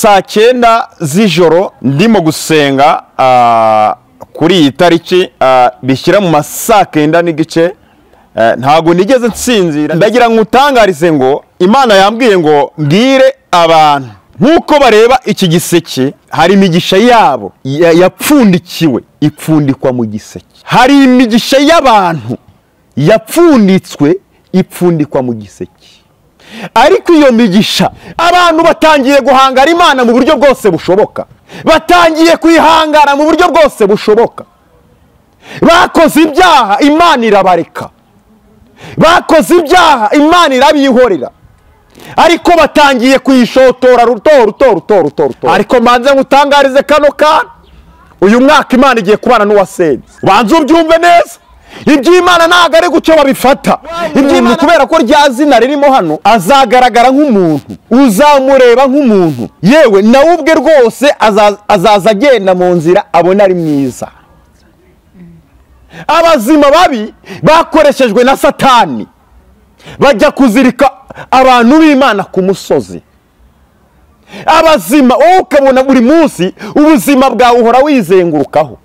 saa 9 z'ijoro ndimo gusenga kuri iyi tariki bishyira mu masaa 9 n'igice. Ntago nigeze nsinzira. Ndagira ngutangarize ngo Imana yambwiye ngo mbwire abantu nkuko bareba iki giseke, hari imigisha yabo yapfundikiwe ipfundikwa mu giseke. Hari imigisha y'abantu yapfunditswe ipfundikwa mu giseke. Ariko iyo migisha abantu batangiye guhangara Imana mu buryo bwose bushoboka, batangiye kwihangana mu buryo bwose bushoboka. Bakoze ibyaha Imana irabareka, bakoze ibyaha Imana irabihorera, ariko batangiye kuyishotora ruto. Ariko manze ngutangarize kano kana, uyu mwaka Imana igiye kubana n'uwasenze. Banze ubyumve neza, iby'Imana ntago ari gucyo babifata. Iby'Imana kubera ko rya zina ririmo hano, azagaragara nk'umuntu, uzamureba nk'umuntu, yewe nawe ubwe rwose azaza agenda mu nzira abona ari mwiza. Abazima babi bakoreshejwe na Satani bajya kuzirika abantu b'Imana ku musozi. Abazima wowe ukabona buri munsi ubuzima bwawe uhora wizengurukaho,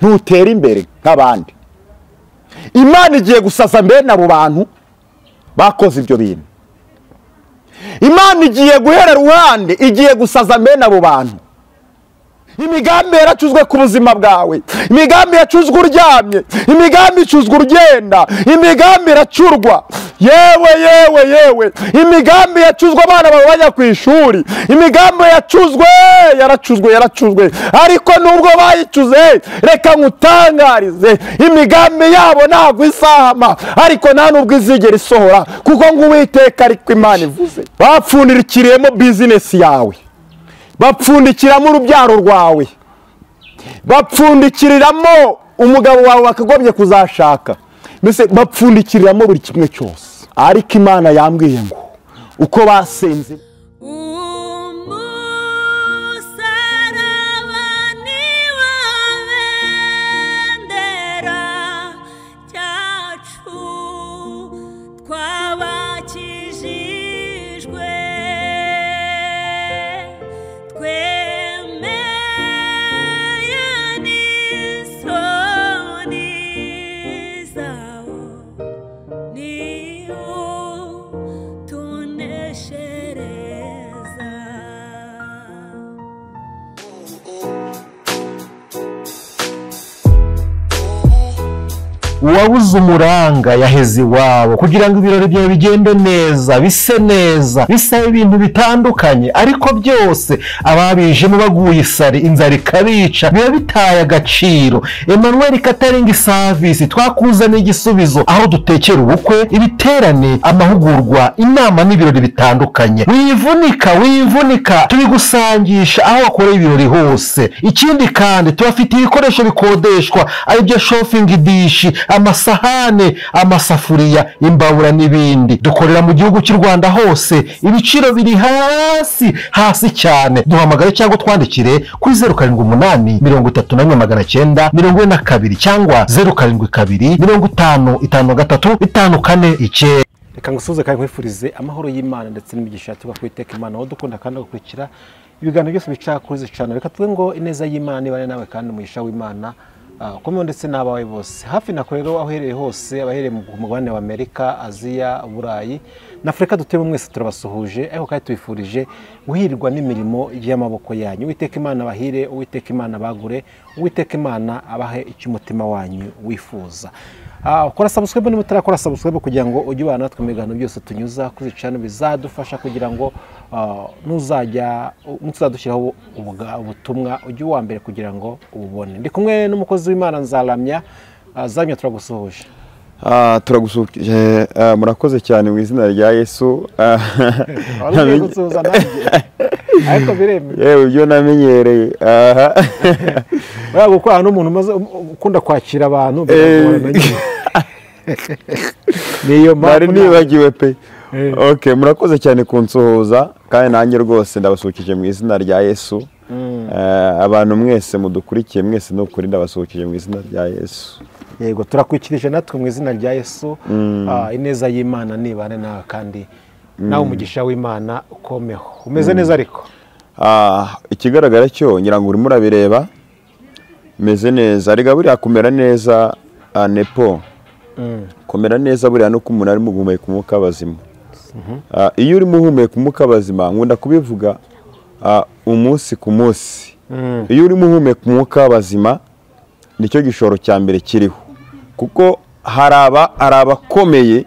ntutera imbere nk'abandi. Imana igiye gusaza mbene abo bantu bakoze ibyo bintu. Imana igiye guhera ruhande, igiye gusaza mbene abo bantu. Imigambi yaracuzwe ku buzima bwawe, imigambi yacuzwe uryamye, imigambi icuzwe urugenda, imigambi iracurwa. Yewe imigambi yacuzwe abana bawe bajya ku ishuri, imigambi yaracuzwe. Ariko nubwo bayicuze, reka ngutangarize, imigambi yabo ntabwo isahama, ariko nta nubwo izigera isohora, kuko ng'Uwiteka ariko Imana ivuze. Bapfundirikiriyemo bizinesi yawe, bapfundikiramo urubyaro rwawe, bapfundikiriramo umugabo wawe bakagobye kuzashaka, mbese bapfundikiriramo buri kimwe cyose. Ariko Imana yambwiye ngo uko basenze uwabuze umuranga yaheze iwabo kugira ngo ibirori byawe bigende neza, bise neza, bisaba ibintu bitandukanye, ariko byose ababijemo baguye isari, inzara ikabica, biba bitaye agaciro. Emmanuel Catering Service twakuzaniye igisubizo, aho dutekera ubukwe, ibiterane, amahugurwa, inama n'ibirori bitandukanye. Wivunika tubigusangisha aho wakoreye ibirori hose. Ikindi kandi tubafite ibikoresho bikodeshwa, ari byo shopping dish, amasahane, amasafuriya, imbabura n'ibindi. Dukorera mu gihugu cy'u Rwanda hose, ibiciro biri hasi cyane. Duhamagare cyangwa twandikire kuri 078 34 942 cyangwa 072 50 53 54. Reka ngusuze kandi nkwifurize amahoro y'Imana ndetse n'imigisha tuba kwiteka Imana aho dukunda kandi gukurikira ibiganiro byose bica kuri izi channel. Reka tuve ngo ineza y'Imana ibane nawe kandi umugisha w'Imana komwe ndetse n'abawe bose hafi na rero aho uherereye hose, abahereye mu mugabane wa Amerika, Aziya, Burayi na Afurika. Duteye mwese turabasuhuje, ariko kandi tubifurije guhirwa n'imirimo y'amaboko yanyu. Uwiteka Imana bahire, Uwiteka Imana bagure, Uwiteka Imana abahe icyo umutima wanyu wifuza. Ukora subscribe ni mutarakora subscribe kugira ngo ujye ubana natwe mu biganiro byose tunyuza kuri channel, bizadufasha kugira ngo muzadushyiraho ubutumwa ujye uwa mbere kugira ngo ububone. Ndi kumwe n'umukozi w'Imana Nzaramya. Zamya turagusuhuje. Turagusuhuje, murakoze cyane mu izina rya Yesu. Ariko bireme yewe ibyo namenyereye. Gukora n'umuntu maze ukunda kwakira abantu niyo mpamvu nibagiwe pe. Okay, murakoze cyane kunsuhuza, kandi nanjye rwose ndabasukije mu izina rya Yesu. Abantu mwese mudukurikiye mwese no kuri ndabasukije mu izina rya Yesu. Yego turakwikirije natwe mu izina rya Yesu. Ineza y'Imana nibane nawe kandi nawe umugisha w'Imana ukomeho. Umeze neza ariko? ikigaragara cyo ngira ngo urimo urabireba meze neza arega buriya kumera neza nepo kumera neza buriya no umuntu arimo guhumeka umwuka w'abazima. Iyo urimo uhumeka umwuka w'abazima nkunda kubivuga umunsi ku munsi. Iyo urimo uhumeka umwuka w'abazima nicyo gishoro cya mbere kiriho, kuko hari abakomeye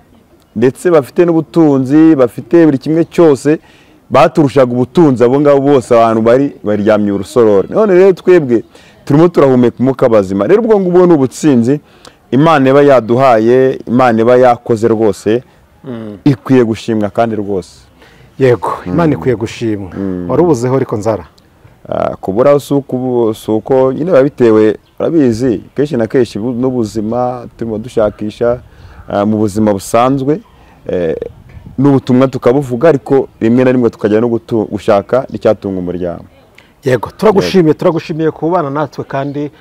ndetse bafite n'ubutunzi, bafite buri kimwe cyose, baturushaga ubutunzi. Abo ngabo bose abantu baryamye urusororo. None rero twebwe turimo turahumeka umwuka w'abazima. Rero ubwo ngubwo ni ubutsinzi Imana iba yaduhaye, Imana iba yakoze rwose, ikwiye gushimwa kandi rwose. Yego, Imana ikwiye gushimwa. Wari ubuzeho ariko nzara kubura suko nyine babitewe, urabizi kenshi na kenshi n'ubuzima turimo dushakisha mu buzima busanzwe, n'ubutumwa tukabuvuga, ariko rimwe na rimwe tukajya no gushaka n'icyatunga umuryango. Yego, turagushimiye kubana natwe kandi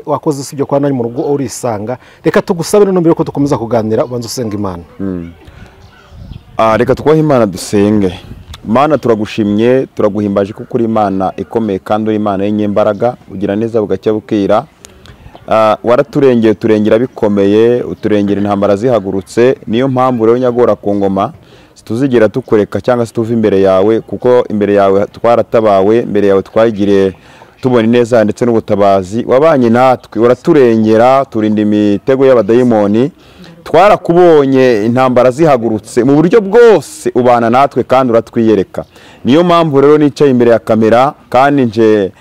wakoze sibyo kwa nari mu rugo urisanga. Reka tugusabe no mbere ko dukomeza kuganira ubanza usenga Imana. Reka twahe Imana dusenge. Mana turagushimye, turaguhimbaje kuko uri Imana ikomeye kandi uri Imana y'inyembaraga, ugira neza bugacya bukira. Waraturengeye, turengera bikomeye, uturengera intambara zihagurutse. Niyo mpamvu rero nyagora ku ngoma tuzigera tukureka cyangwa se tuva imbere yawe, kuko imbere yawe twaratabawe, imbere yawe twagiriye tubona neza ndetse n'ubutabazi. Wabanye natwe, uraturengera, turinda imitego y'abadayimoni. Twarakubonye intambara zihagurutse mu buryo bwose, ubana natwe kandi uratwiyereka. Niyo mpamvu rero nicaye imbere ya kamera kandi nje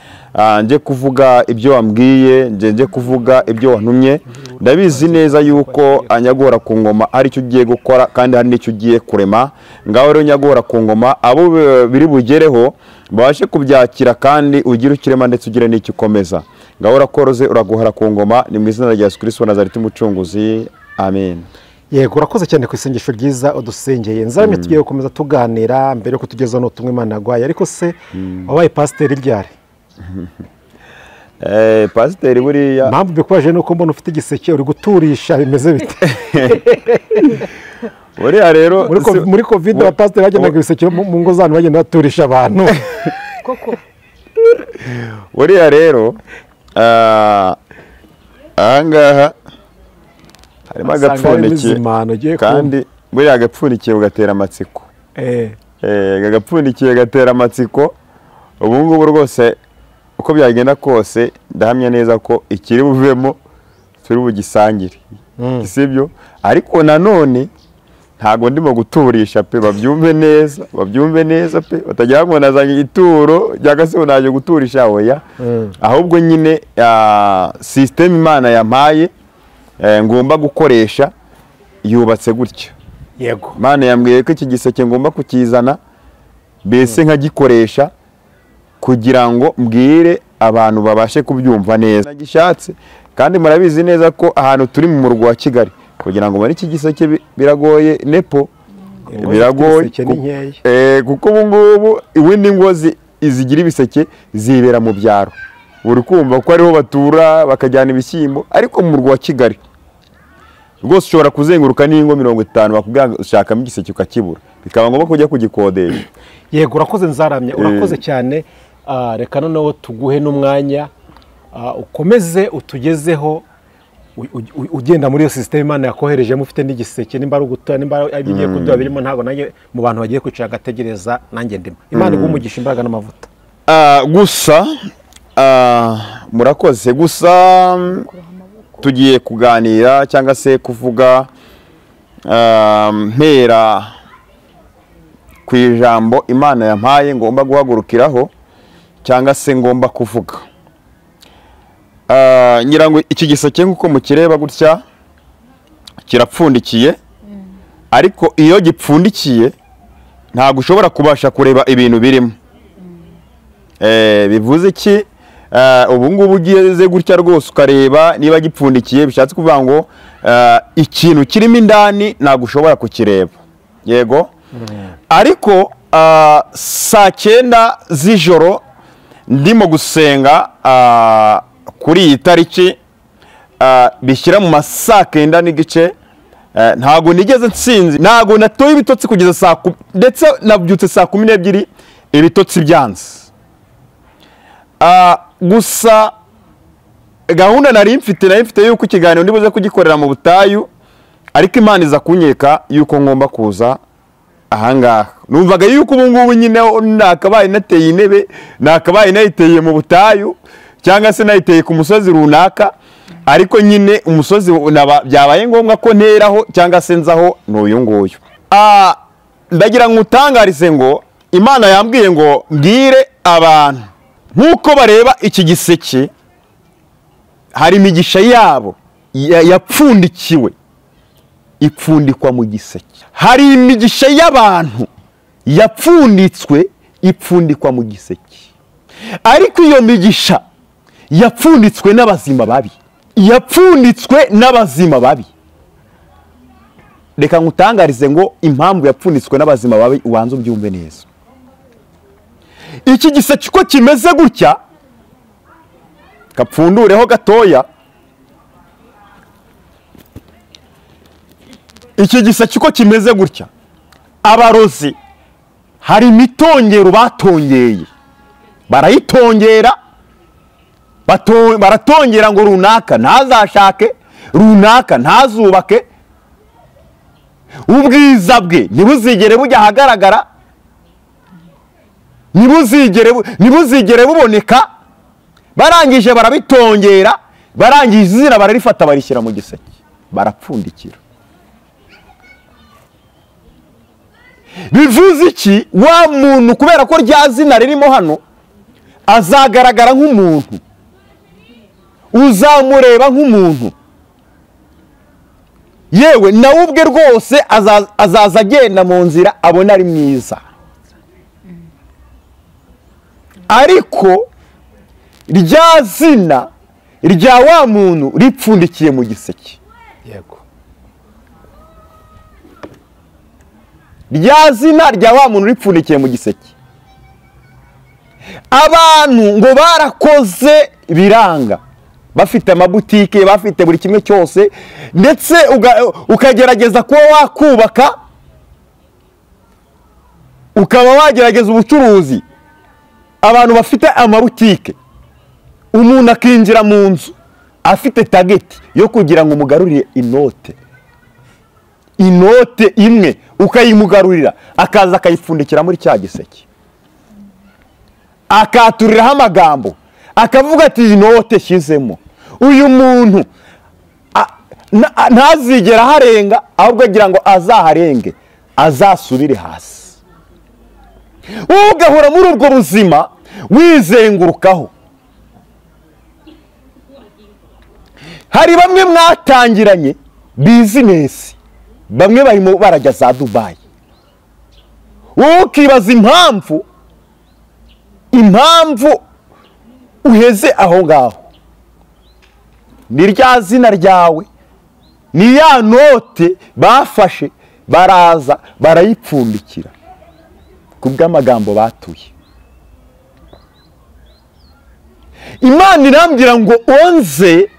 kuvuga ibyo wambwiye, nje kuvuga ibyo wantumye. Ndabizi neza yuko anyagora ku ngoma ari cyo ugiye gukora kandi hari n'icyo ugiye kurema. Ngaho rero nyagora ku ngoma abo biri bugereho babashe kubyakira kandi ugira ukirema ndetse ugire n'icyo ukomeza. Ngaho urakoroze, uraguhara ku ngoma, ni mu izina rya Yesu Kristo wa Nazareti umucunguzi. Amen. Yego, urakoze cyane ku isengesho ryiza udusengeye. Nzaramye tugiye gukomeza tuganira mbere yo kutugeza no tumwe Imana yagwaye. Ariko se wabaye pasiteri ryari? Pasiteri buriya mpamvu bikwaje nuko mbona ufite igiseke uri guturisha, bimeze bite? buriya rero muri covid wa pasiteri bagendaga ibiseke mu ngo zanyu bagenda baturisha abantu koko. Buriya rero ahangaha harimo agapfundikiye kandi buriya agapfundikiye ugatera amatsiko. Agapfundikiye gatera amatsiko. Ubu ngubu rwose uko byagenda kose ndahamya neza ko ikiri buvemo turi bugisangire, sibyo? Ariko nanone ntago ndimo guturisha pe, babyumve neza pe, batagira ngo nazanye ituro cyangwa se naje guturisha oya. Ahubwo nyine system Imana yampaye ngomba gukoresha yubatse gutya. Yego, Imana yambwiye ko iki giseke ngomba kukizana bese nkagikoresha kugira ngo mbwire abantu babashe kubyumva neza. Nagishatse kandi murabizi neza ko ahantu turi mu murwa wa Kigali kugira ngo muri iki giseke biragoye nepo, biragoye kuko ubu ngubu ibindi ngo izigira ibiseke zibera mu byaro. Uri kumva ko ariho batura bakajyana ibishyimbo, ariko mu murwa wa Kigali rwose ushobora kuzenguruka n'ingo 50 bakubwira ushakamo igiseke ukakibura, bikaba ngombwa kujya kugikodesha. Yego, urakoze Nzaramye, urakoze cyane. Reka noneho tuguhe n'umwanya ukomeze utugezeho ugenda muri iyo system Imana yakoherejemo, ufite n'igiseke, nimba ari ugutura, nimba agiye kuduha birimo, ntago nanjye mu bantu bagiye kwicara gategereza nanjye ndimo. Imana igumugisha imbaraga n'amavuta. Gusa murakoze, gusa tugiye kuganira cyangwa se kuvuga mpera ku ijambo Imana yampaye ngomba guhagurukiraho cyangwa se ngomba kuvuga. Ngira ngo iki giseke nk'uko mukireba gutya kirapfundikiye, ariko iyo gipfundikiye ntabwo ushobora kubasha kureba ibintu birimo. Bivuze iki? Ubu ngubu ugeze gutya rwose ukareba niba gipfundikiye, bishatse kuvuga ngo ikintu kirimo indani ntabwo ushobora kukireba. Yego, ariko saa 9 z'ijoro ndimo gusenga kuri iyi tariki bishyira mu masaa 9 n'igice, ntago nigeze nsinzi, ntago natoye ibitotsi kugeza ndetse nabyutse saa 12 ibitotsi byanze. Gusa gahunda nari mfite yuko ikiganiro ndibuze kugikorera mu butayu, ariko Imana iza kunyeka yuko ngomba kuza ahangaha. Numvaga yuko ubu ngubu nyine nakabaye nateye intebe, nakabaye nayiteye mu butayu cyangwa se nayiteye ku musozi runaka, ariko nyine umusozi byabaye ngombwa ko nteraho cyangwa se nzaho n'uyu nguyu. Ndagira ngo utangarize ngo Imana yambwiye ngo mbwire abantu nk'uko bareba iki giseke, hari imigisha yabo yapfundikiwe ipfundikwa mu giseke. Hari imigisha y'abantu yapfunditswe ipfundikwa mu giseke, ariko iyo migisha yapfunditswe n'abazima babi, yapfunditswe n'abazima babi. Reka ngutangarize ngo impamvu yapfunditswe n'abazima babi ubanze ubyumve neza. Iki giseke ko kimeze gutya, kapfundureho gatoya, iki giseke ko kimeze gutya, abarozi hari imitongero batongeye, barayitongera, baratongera ngo runaka ntazashake, runaka ntazubake, ubwiza bwe ntibuzigere bujya ahagaragara, ntibuzigere buboneka. Barangije barabitongera, barangije izina bararifata barishyira mu giseke, barapfundikira. Bivuze iki? Wa muntu kubera ko rya zina ririmo hano azagaragara nk'umuntu, uzamureba nk'umuntu, yewe nawe ubwe rwose azaza agenda mu nzira abona ari mwiza, ariko rya zina rya wa muntu ripfundikiye mu giseke. Yego. Rya zina rya wa muntu ripfundikiye mu giseke. Abantu ngo barakoze biranga, bafite amabutike, bafite buri kimwe cyose, ndetse ukagerageza kuba wakubaka, ukaba wagerageza ubucuruzi. Abantu bafite amabutike, umuntu akinjira mu nzu afite tageti yo kugira ngo umugarurire inote imwe, ukayimugarurira, akaza akayipfundikira muri cya giseke, akaturiraho amagambo, akavuga ati iyi note shyizemo. Uyu muntu ntazigera harenga, ahubwo agira ngo azaharenge, azasubire hasi. Ugahora muri ubwo buzima wizengurukaho. Hari bamwe mwatangiranye bizinesi, bamwe barimo barajya za Dubai, wowe ukibaza impamvu uheze aho ngaho. Ni rya zina ryawe, ni ya note bafashe baraza barayipfundikira ku bw'amagambo batuye. Imana irambwira ngo onze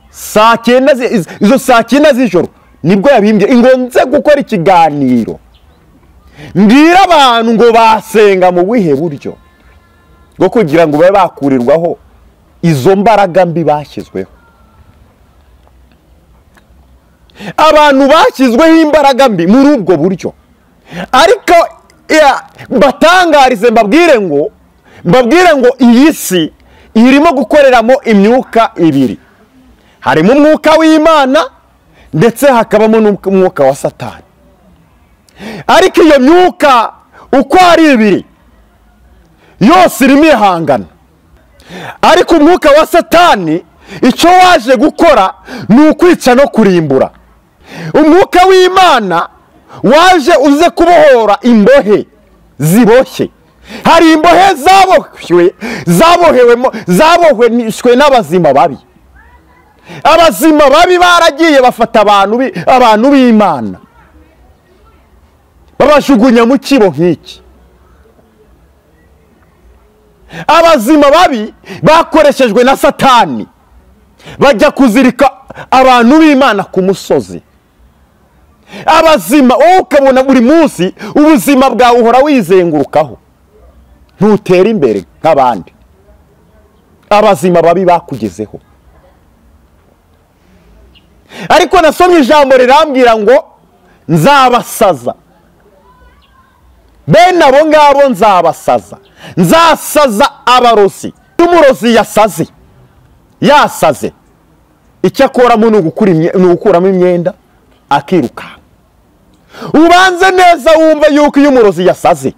saa 9, izo saa 9 z'ijoro nibwo yabimbye ngo nze gukora ikiganiro, mbwira abantu ngo basenga mu buhe buryo bwo kugira ngo babe bakurirwaho izo mbaraga mbi bashyizweho. Abantu bashyizweho imbaraga mbi muri ubwo buryo, ariko batangarize mbabwire ngo iyi si irimo gukoreramo imyuka ibiri. Harimo umwuka w'Imana ndetse hakabamo n'umwuka wa Satani. Ariko iyo myuka uko ari ibiri yose irimo ihangana. Ariko umwuka wa Satani icyo waje gukora ni ukwica no kurimbura. Umwuka w'Imana waje uze kubohora imbohe ziboshye. Hari imbohe zabohwe n'abazima babi. Abazima babi baragiye bafata abantu b'Imana babashugunya mu kibo nk'iki. Abazima babi bakoreshejwe na Satani bajya kuzirika abantu b'Imana ku musozi. Abazima wowe ukabona buri munsi ubuzima bwawe uhora wizengurukaho. ntutera imbere nk'abandi. Abazima babi bakugezeho. Ariko nasomye ijambo rirambwira ngo nzabasaza. Bene abo ngabo nzabasaza. Nzasaza abarozi. Umurozi yasaze. Yasaze. Icyo akoramo ni ugukuramo imyenda akiruka. Ubanze neza wumve yuko iyo umurozi yasaze,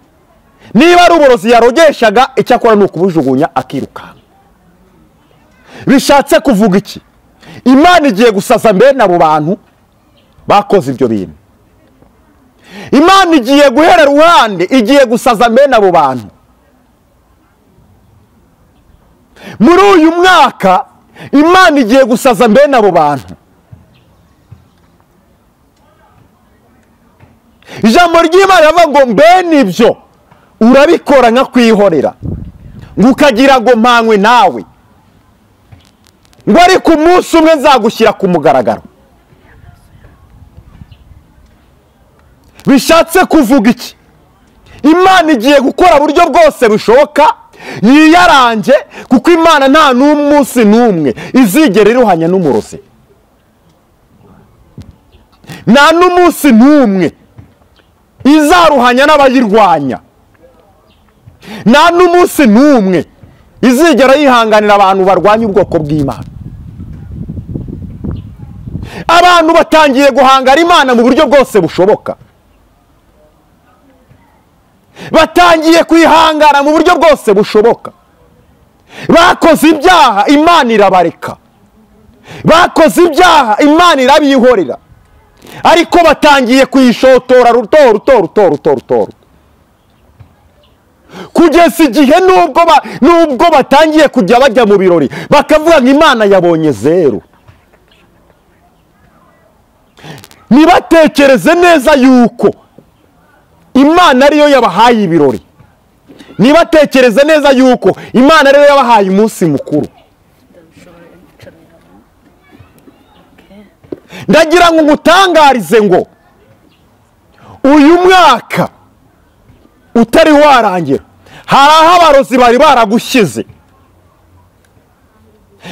niba ari uburozi yarogeshaga, icyo akora ni ukubujugunya akiruka. Bishatse kuvuga iki? Imana igiye gusaza mbene abo bantu bakoze ibyo bintu. Imana igiye guhera ruhande, igiye gusaza mbene abo bantu. Muri uyu mwaka Imana igiye gusaza mbene abo bantu. Ijambo ry'Imana rivuga ngo mbene ibyo urabikora nka kwihorera, ngo ukagira ngo mpanywe nawe, ngo ariko umunsi umwe nzagushyira ku mugaragaro. Bishatse kuvuga iki? Imana igiye gukora buryo bwose bushoboka yiyarange, kuko Imana nta n'umunsi n'umwe izigera iruhanya n'umurozi. Nta n'umunsi n'umwe izaruhanya n'abayirwanya. Nta n'umunsi n'umwe izigera yihanganira abantu barwanya ubwoko bw'Imana. Abantu batangiye guhangara Imana mu buryo bwose bushoboka. Batangiye kwihangana mu buryo bwose bushoboka. Bakoze ibyaha, Imana irabareka. Bakoze ibyaha, Imana irabihorera. Ariko batangiye kuyishotora ruto. Kugeza igihe nubwo batangiye kujya bajya mu birori bakavuga ngo Imana yabonye zero. Nibatekereze neza yuko Imana ariyo yabahaye ibirori. Nibatekereze neza yuko Imana ariyo yabahaye umunsi mukuru. Ndagira ngo ngutangarize ngo uyu mwaka utari warangira, hari aho abarozi bari baragushyize,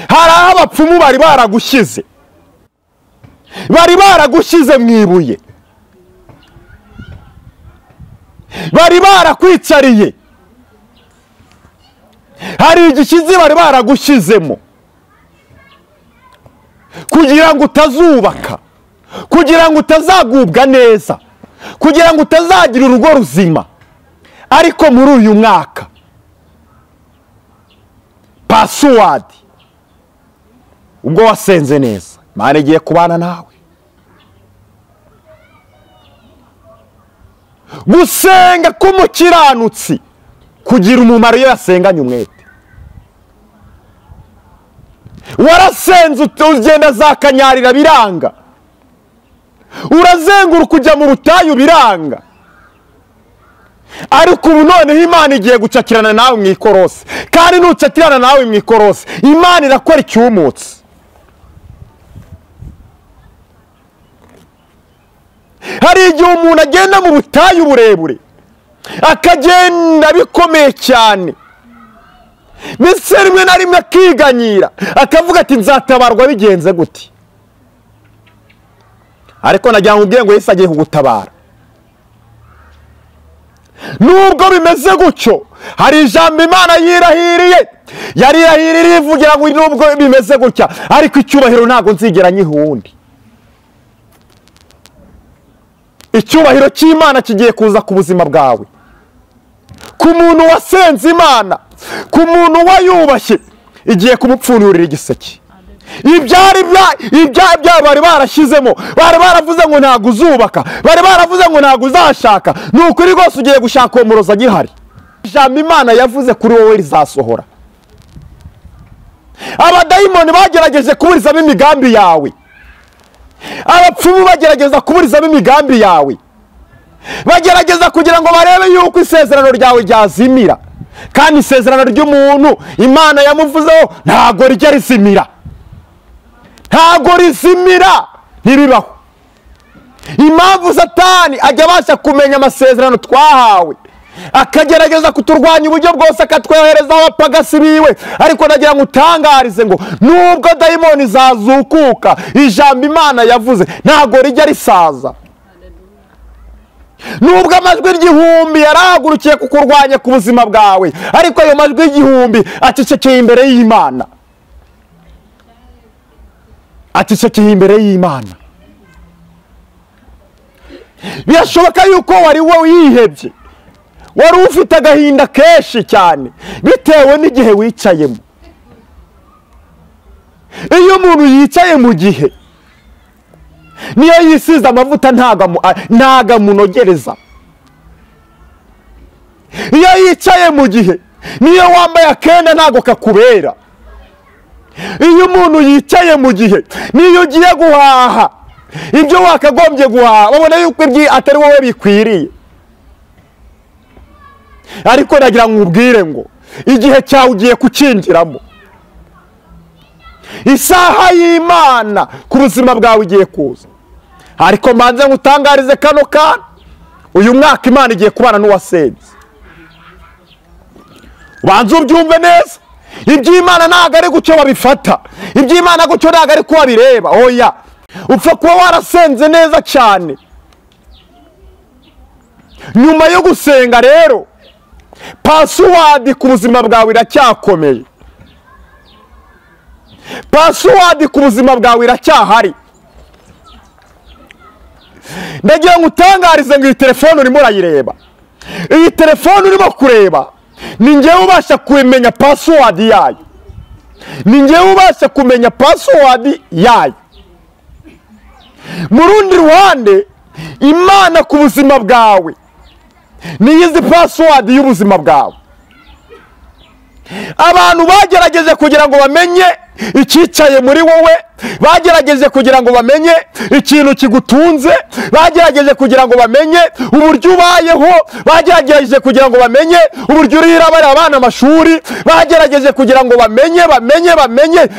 hari aho abapfumu bari baragushyize, bari baragushyize mu ibuye, bari barakwicariye, hari igishyizi bari baragushyizemo kugira ngo utazubaka, kugira ngo utazagubwa neza, kugira ngo utazagira urugo ruzima. Ariko muri uyu mwaka password, ubwo wasenze neza, Imana igiye kubana nawe. Gusenga k'umukiranutsi kugira umumaro iyo yasenganye umwete. Warasenze ugenda za Kanyarira biranga, urazenguruka ujya mu butayu biranga, ariko ubu noneho Imana igiye gucakirana nawe mu ikorosi. Kandi nucakirana nawe mu ikorosi, Imana irakora icyumutse. Hari igihe umuntu agenda mu butayu burebure, akagenda bikomeye cyane, mbese rimwe na rimwe akiganyira, akavuga ati nzatabarwa bigenze gute. Ariko nagira ngo ubwenge Yesu agiye kugutabara. Nubwo bimeze gutyo, hari ijambo Imana yirahiriye, yarirahiriye ivugira ngo nubwo bimeze gutya, ariko icyubahiro ntabwo nzigera nyiha uwundi. Icyubahiro cy'Imana kigiye kuza ku buzima bwawe, ku muntu wasenze Imana, ku muntu wayubashye, igiye kumupfunurira igiseke. Ibyari bari barashyizemo, bari baravuze ngo ntabwo uzubaka, bari baravuze ngo ntabwo uzashaka, ni ukuri rwose ugiye gushaka uwo murozi agihari. Ijambo Imana yavuze kuri wowe rizasohora. Abadayimoni bagerageje kuburizamo imigambi yawe, abapfumu bagerageza kuburizamo imigambi yawe, bagerageza kugira ngo barebe yuko isezerano ryawe ryazimira. Kandi isezerano ry'umuntu Imana yamuvuzeho ntabwo rijya rizimira, ntabwo rizimira, ntiribaho. Impamvu Satani ajya abasha kumenya amasezerano twahawe akagerageza kuturwanya uburyo bwose, akatwohereza abapagasi biwe. Ariko nagira ngo utangarize ngo nubwo dayimoni zazukuka, ijambo Imana yavuze ntago rijya risaza. Nubwo amajwi igihumbi yarahagurukiye kukurwanya ku buzima bwawe, ariko ayo majwi igihumbi acecekeye imbere y'Imana. Acecekeye imbere y'Imana. Birashoboka yuko wari wowe wihebye, wari ufite agahinda kenshi cyane bitewe n'igihe wicayemo. Iyo umuntu yicaye mu gihe, niyo yisize amavuta ntaga munogereza. Iyo yicaye mu gihe, niyo wambaye akenda ntago kakubera. Iyo umuntu yicaye mu gihe, niyo ugiye guhaha ibyo wakagombye guhaha, babona yuko atari wowe bikwiriye. Ariko nagira ngo ubwire ngo igihe cyawe ugiye kucinjiramo. Isaha y'Imana ku buzima bwawe igiye kuza. Ariko manze ngutangarize kano kana, uyu mwaka Imana igiye kubana n'uwasenze. Ubanze ubyumve neza. Iby'Imana ntago ari gucyo babifata, iby'Imana gucyo ntago ari kuba bireba. Oya, upfa kuba warasenze neza cyane. Nyuma yo gusenga rero, password ku buzima bwawe iracyakomeye. Password ku buzima bwawe iracyahari. Ndagira ngo utangarize ngo iyi telefone urimo urayireba, iyi telefone urimo kureba, ni njyewe ubasha kumenya password yayo. Ni njyewe ubasha kumenya password yayo. Mu rundi ruhande, Imana ku buzima bwawe niyo izi password y'ubuzima bwawe. Abantu bagerageje kugira ngo bamenye icyicaye muri wowe, bagerageje kugira ngo bamenye ikintu kigutunze, bagerageje kugira ngo bamenye uburyo ubayeho, bagerageje kugira ngo bamenye uburyo urira abana amashuri, bagerageje kugira ngo bamenye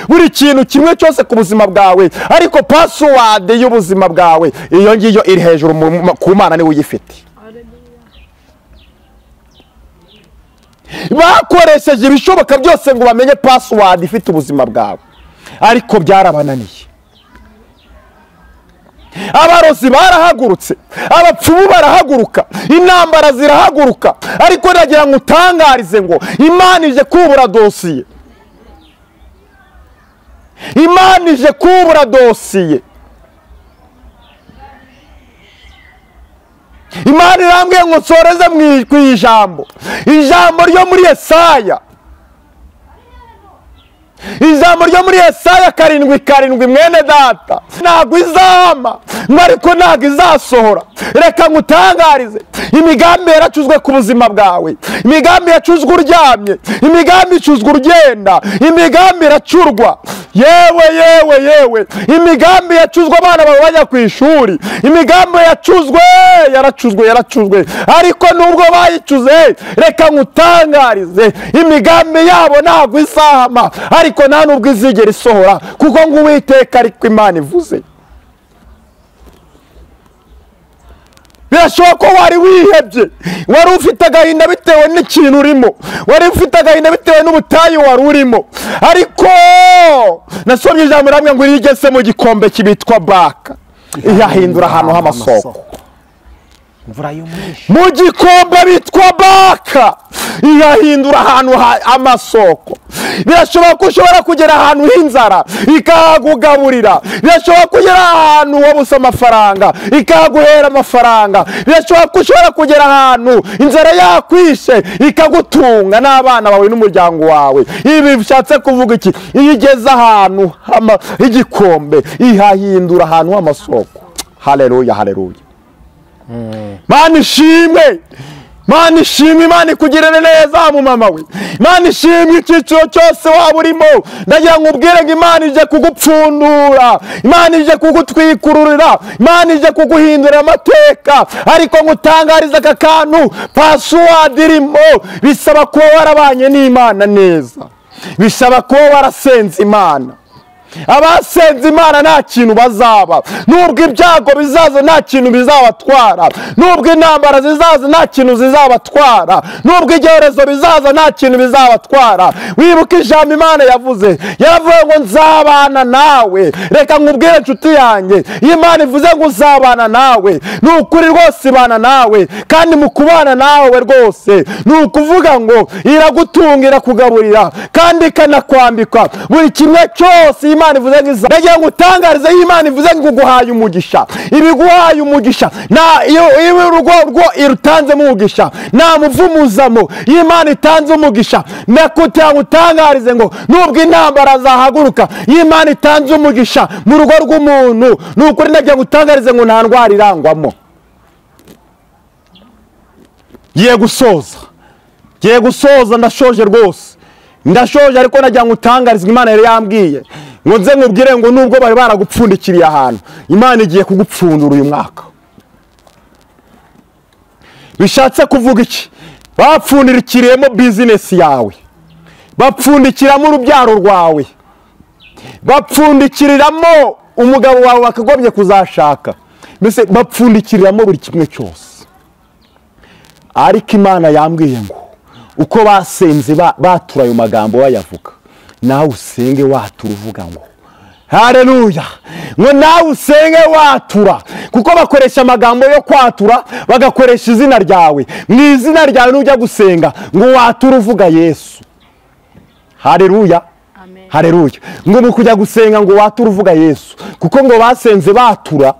buri kintu kimwe cyose ku buzima bwawe. Ariko password y'ubuzima bwawe iyo ngiyo iri hejuru ku Mana niwe uyifite. Bakoresheje ibishoboka byose ngo bamenye password ifite ubuzima bwawe, ariko byarabananiye. Abarozi barahagurutse, abapfumu barahaguruka, intambara zirahaguruka, ariko nagira ngo utangarize ngo Imana ije kubura dosiye. Imana ije kubura dosiye. Imana irambwiye ngo nsoreze mu ijambo ryo muri Yesaya. Ijambo ryo muri Yesaya 7:7, mwene data, ntabwo izahama ariko ntabwo izasohora. Reka ngutangarize, imigambi yaracuzwe ku buzima bwawe, imigambi yacuzwe uryamye, imigambi icuzwe urugenda, imigambi iracurwa. Yewe, imigambi yacuzwe abana bawe bajya ku ishuri, imigambi yaracuzwe. Ariko nubwo bayicuze, reka ngutangarize, imigambi yabo ntabwo izahama, ariko nta nubwo izigera isohora, kuko ngo Uwiteka ariko Imana ivuze. Birashoboka ko wari wihebye, wari ufite agahinda bitewe n'ikintu urimo, wari ufite agahinda bitewe n'ubutayu wari urimo, ariko nasomye ijambo ramwe ngo rigeze mu gikombe kibitwa Baka, ihahindura ahantu h'amasoko. Mu gikombe bitwa Baka, ihahindura ahantu h'amasoko. Birashoboka ko ushobora kugera ahantu h'inzara ikahagugaburira, birashoboka kugera ahantu wabuze amafaranga ikahaguhera amafaranga, birashoboka ko ushobora kugera ahantu inzara yakwishe ikagutunga n'abana bawe n'umuryango wawe. Ibi bishatse kuvuga iki? Iyo igeze ahantu h'igikombe ihahindura ahantu h'amasoko. Haleluya. Mana ishimwe, Imana ikugirire neza mu mama we. Imana ishimwe icyiciro cyose waba urimo. Ndagira ngo ubwire ngo Imana ije kugupfundura, Imana ije kugutwikururira, Imana ije kuguhindura amateka. Ariko ngutangariza aka kantu, password irimo bisaba kuba warabanye n'Imana neza, bisaba kuba warasenze Imana, abasenze Imana nta kintu bazaba, nubwo ibyago bizaza nta kintu bizabatwara, nubwo intambara zizaza nta kintu zizabatwara, nubwo ibyorezo bizaza nta kintu bizabatwara. Wibuke ijambo Imana yavuze, yaravuye ngo nzabana nawe. Reka nkubwire inshuti yanjye, iyo Imana ivuze ngo uzabana nawe, ni ukuri rwose ibana nawe, kandi mu kubana nawe rwose ni ukuvuga ngo iragutunga, irakugaburira, kandi ikanakwambika buri kimwe cyose. Imana ivuze ngo ndagira ngo utangarize, iyo Imana ivuze ngo guhaye umugisha, ibiguhaye umugisha, iyo urugo irutanzemo umugisha nta muvumuzamo. Iyo Imana itanze umugisha, nakugira ngo utangarize ngo nubwo intambara zahaguruka, iyo Imana itanze umugisha mu rugo rw'umuntu, ni ukuri ndagira ngo utangarize ngo nta ndwara irangwamo. Giye gusoza ndashoje rwose, ndashoje, ariko nagira ngo utangarize Imana yari yambwiye ngo nze nkubwire ngo nubwo bari baragupfundikiriye ahantu, Imana igiye kugupfundura uyu mwaka. Bishatse kuvuga iki? Bapfundikiriyemo bizinesi yawe, bapfundikiramo urubyaro rwawe, bapfundikiriramo umugabo wawe wakagobye kuzashaka, mbese bapfundikiriramo buri kimwe cyose. Ariko Imana yambwiye ngo uko basenze batura ayo magambo bayavuga, nawe usenge watura uvuga ngo haleluya, ngo nawe usenge watura, kuko bakoresha amagambo yo kwatura, bagakoresha izina ryawe. Mu izina ryawe nujya gusenga ngo watura uvuga Yesu. Haleluya, haleluya. Ngo mu kujya gusenga ngo watura uvuga Yesu, kuko ngo basenze batura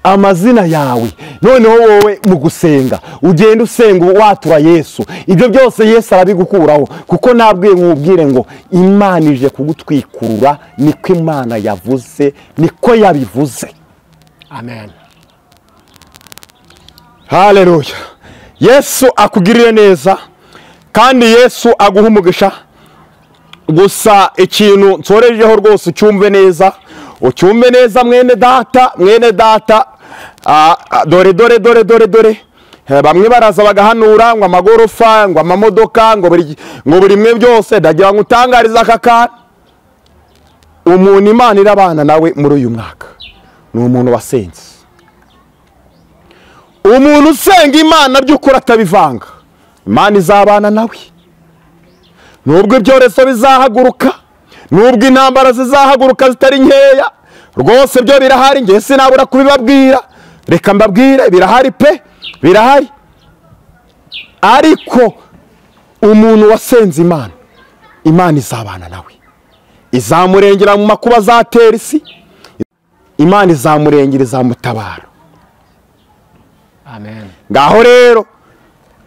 amazina yawe. Noneho wowe mu gusenga ugenda usenga watura Yesu. Ibyo byose Yesu arabigukuraho, kuko nabwiye nkubwire ngo Imana ije kugutwikurura. Niko Imana yavuze, niko yabivuze. Amen. Haleluya. Yesu akugirire neza, kandi Yesu aguha umugisha. Gusa ikintu nsorejeho rwose ucyumve neza, ucyumve neza mwene data. Dore bamwe baraza bagahanura ngo amagorofa, ngo amamodoka, ngo buri mwe byose. Ndagira ngo utangarize aka kana, umuntu Imana irabana nawe muri uyu mwaka ni umuntu wasenze. Umuntu usenga Imana by'ukuri atabivanga, Imana izabana nawe. Nubwo ibyorezo bizahaguruka, nubwo intambara zizahaguruka zitari nkeya, rwose byo birahari. Ngiye sinabura kubibabwira, reka mbabwire, birahari pe, birahari. Ariko umuntu wasenze Imana, Imana izabana nawe, izamurengera mu makuba azatera isi, Imana izamurengera, izamutabara. Amen. Ngaho rero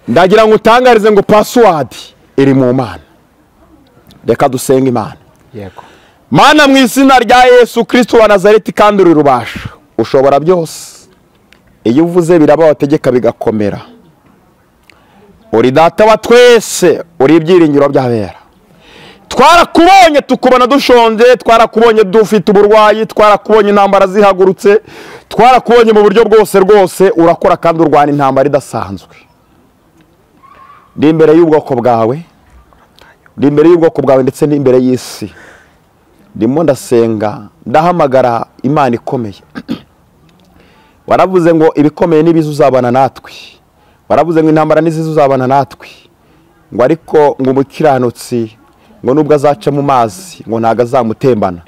ndagira ngo utangarize ngo password iri mu Mana. Reka dusenga Imana. Yego. Mana, mu izina rya Yesu Kristo wa Nazareti, kandi uri rubasha, ushobora byose. Iyo uvuze biraba, wategeka bigakomera. Uri data wa twese, uri ibyiringiro by'abera. Twarakubonye tukubona dushonje, twarakubonye dufite uburwayi, twarakubonye intambara zihagurutse, twarakubonye mu buryo rwose urakora kandi urwana intambara idasanzwe. Ndi imbere y'ubwoko bwawe, ndi imbere y'ubwoko bwawe ndetse n'imbere y'isi. Ndimo ndasenga, ndahamagara Imana ikomeye. Waravuze ngo ibikomeye n'ibizu uzabana natwe, waravuze ngo intambara n'izizu uzabana natwe, ngo ariko ngo umukiranutsi ngo nubwo azaca mu mazi ngo ntago azamutembana,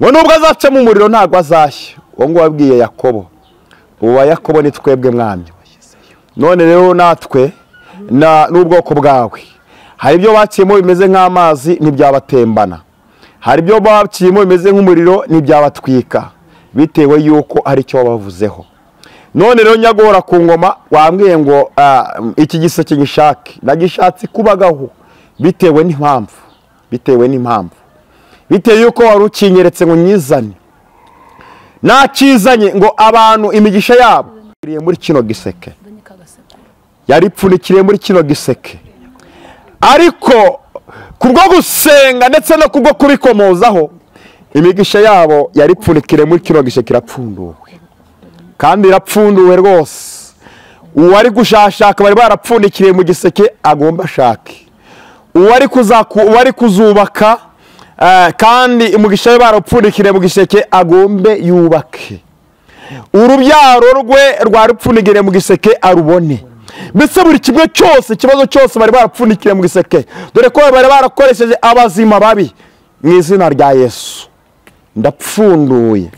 ngo nubwo azaca mu muriro ntago azashya. Uwo ngo wabwiye Yakobo, uwa Yakobo ni twebwe mwami. None rero natwe n'ubwoko bwawe, hari ibyo baciyemo bimeze nk'amazi ntibyabatembana, hari ibyo baciyemo bimeze nk'umuriro ntibyabatwika, bitewe yuko ari cyo wabavuzeho. None rero nyagora ku ngoma, wambwiye ngo iki giseke ngishake, nagishatse kubagaho bitewe n'impamvu, bitewe yuko wari ukinyeretse ngo nyizane. Nakizanye ngo abantu imigisha yabo iriye muri kino giseke, yaripfunikiriye muri kino giseke. Ariko kubwo gusenga ndetse no kubwo kubikomozaho, imigisha yabo yaripfunikiriye muri kino giseke, irapfunduwe, kandi irapfunduwe rwose. Uwari gushashaka bari barapfundikiriye mu giseke agomba ashake, uwari kuzubaka kandi umugisha we barapfundikire mu giseke agombe yubake, urubyaro rwe rwarupfundikire mu giseke arubone. Mbese buri kimwe cyose, ikibazo cyose bari barapfundikire mu giseke, dore ko bari barakoresheje abazima babi. Mu izina rya Yesu ndapfunduye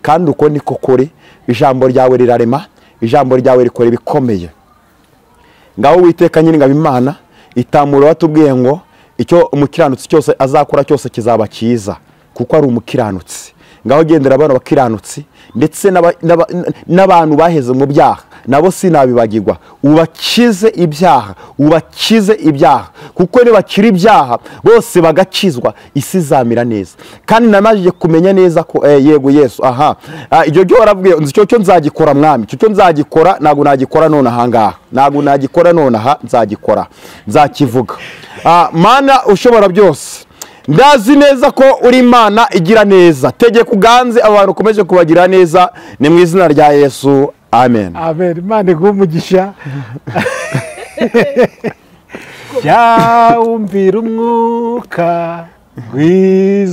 kandi uko niko kuri. Ijambo ryawe rirarema, ijambo ryawe rikora ibikomeye. Ngaho Uwiteka Nyiringabo Imana itamura watubwiye ngo icyo umukiranutsi cyose azakora cyose kizaba cyiza, kuko ari umukiranutsi. Ngaho gendera abana bakiranutsi ndetse n'abantu baheze mu byaha, nabo sinabibagirwa. Ubakize ibyaha, kuko nibakira ibyaha bose bagakizwa, isi izamira neza. Kandi namajije kumenya neza ko yego Yesu, ibyo byo warabwiye nzi cyo nzagikora mwami, cyo nzagikora, ntago nagikora none ahangaha, ntago nagikora none aha, nzakivuga. Mana ushobora byose, ndazi neza ko uri Imana igira neza. Tegeka uganze abantu ukomeje kubagira neza, ni mu izina rya Yesu, amen. Amen. Imana iguhe umugisha. Jya wumvira umwuka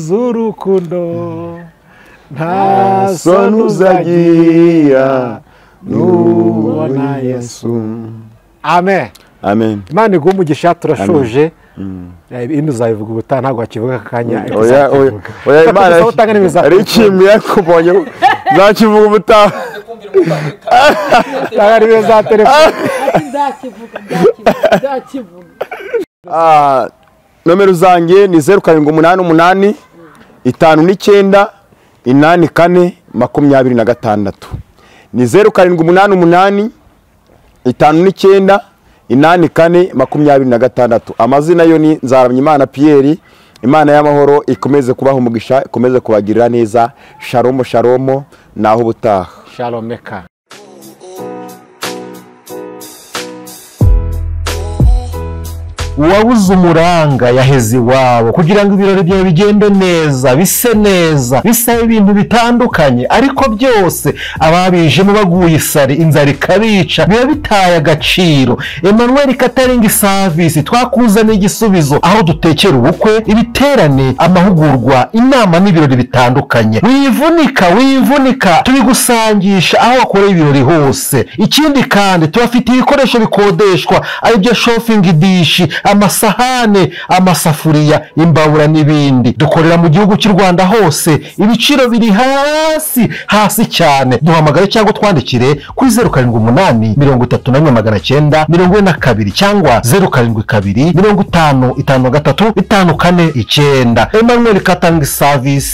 w'urukundo, nta soni uzagira nubona Yesu. Amen. Amen. Imana iguhe umugisha. Turashoje. Ibintu uzabivuga ubutaha, ntabwo wakivuga akanya. Oya Imana ari ikintu yakubonye, nzakivuga ubutaha. Tagariwe za telefone. Nomero zanjye ni 0788 59 84 26. Ni 0788 59 84 26. Amazina yo ni Nzaramyimana Pierre. Imana y'amahoro ikomeze kubaha umugisha, ikomeze kubagirira neza. Shalom shalom, naho ubutaha. Shalomeka. Uwabuze umuranga yaheze iwabo, kugira ngo ibirori byawe bigende neza, bise neza, bisabe ibintu bitandukanye, ariko byose ababijemo baguye isari, inzara ikabica, biba bitaye agaciro. Emmanuel Catering Service twakuzaniye igisubizo, aho dutekera ubukwe, ibiterane, amahugurwa, inama n'ibirori bitandukanye. Wivunika tubigusangisha aho wakoreye ibirori hose. Ikindi kandi tubafite ibikoresho bikodeshwa, aribyo shopping dish, amasahane, amasafuriya, imbabura n'ibindi. Dukorera mu gihugu cy'u Rwanda hose, ibiciro biri hasi cyane. Duhamagare cyangwa twandikire kuri 0788 31 942 cyangwa 0722 55 53 54 9. Emmanuel Catering Service.